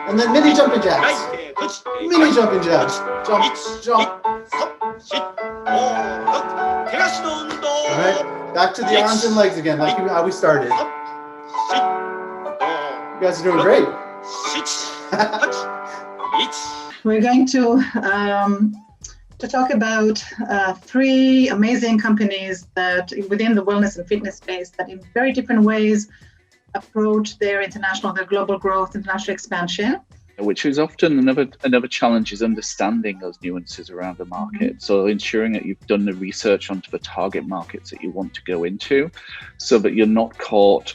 And then mini jumping jacks. Mini jumping jacks. Jump, jump. All right, back to the arms and legs again, like how we started. You guys are doing great. We're going to talk about three amazing companies that within the wellness and fitness space that in very different ways approach their global growth, international expansion. Which is often another challenge is understanding those nuances around the market. Mm-hmm. So ensuring that you've done the research onto the target markets that you want to go into so that you're not caught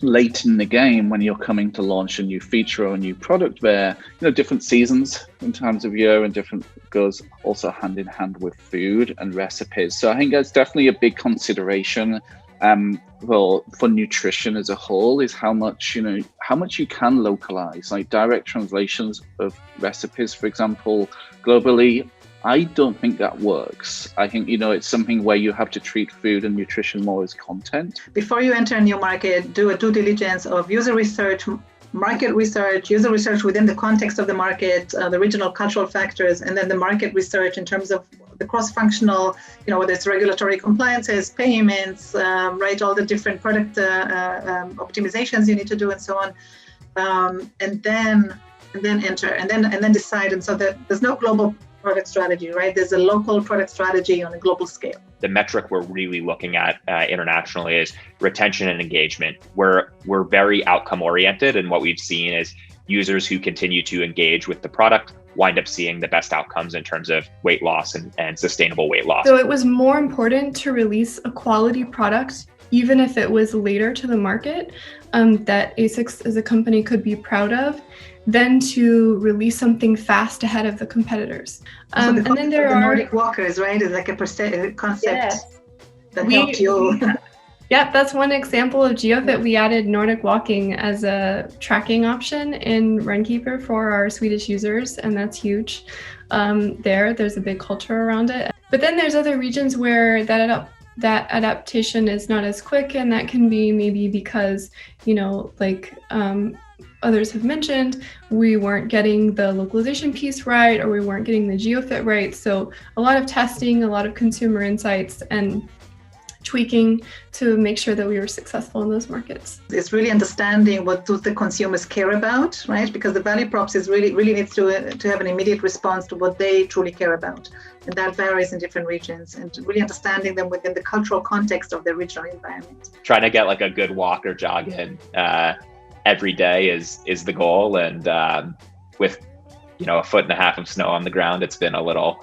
late in the game when you're coming to launch a new feature or a new product there. Different seasons in times of year and different goes also hand in hand with food and recipes. So I think that's definitely a big consideration. For nutrition as a whole is how much you can localize, like direct translations of recipes, for example, globally. I don't think that works. I think, it's something where you have to treat food and nutrition more as content. Before you enter a new market, do a due diligence of user research, market research, user research within the context of the market, the regional cultural factors, and then the market research in terms of the cross-functional, whether it's regulatory compliances, payments, right, all the different product optimizations you need to do and so on, and then enter, and then decide. And so that there's no global product strategy, right? There's a local product strategy on a global scale. The metric we're really looking at internationally is retention and engagement. We're very outcome oriented, and what we've seen is users who continue to engage with the product wind up seeing the best outcomes in terms of weight loss and sustainable weight loss. So it was more important to release a quality product, even if it was later to the market, that ASICS as a company could be proud of, than to release something fast ahead of the competitors. So and then there are Nordic walkers, right? It's like a concept that helped you. Yeah, that's one example of GeoFit. We added Nordic walking as a tracking option in Runkeeper for our Swedish users, and that's huge. There's a big culture around it. But then there's other regions where that adaptation is not as quick, and that can be maybe because, others have mentioned, we weren't getting the localization piece right, or we weren't getting the GeoFit right. So a lot of testing, a lot of consumer insights, and tweaking to make sure that we were successful in those markets. It's really understanding what do the consumers care about, right? Because the value props is really needs to have an immediate response to what they truly care about. And that varies in different regions, and really understanding them within the cultural context of their regional environment. Trying to get like a good walk or jog in every day is the goal. And with, 1.5 feet of snow on the ground, it's been a little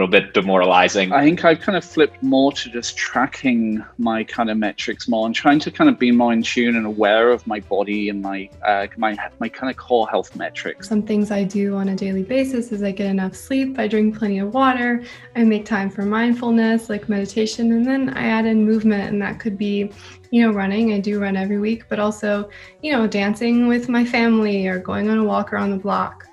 bit demoralizing. I think I've kind of flipped more to just tracking my kind of metrics more and trying to kind of be more in tune and aware of my body and my kind of core health metrics. Some things I do on a daily basis is I get enough sleep, I drink plenty of water, I make time for mindfulness like meditation, and then I add in movement, and that could be running. I do run every week, but also dancing with my family or going on a walk around the block.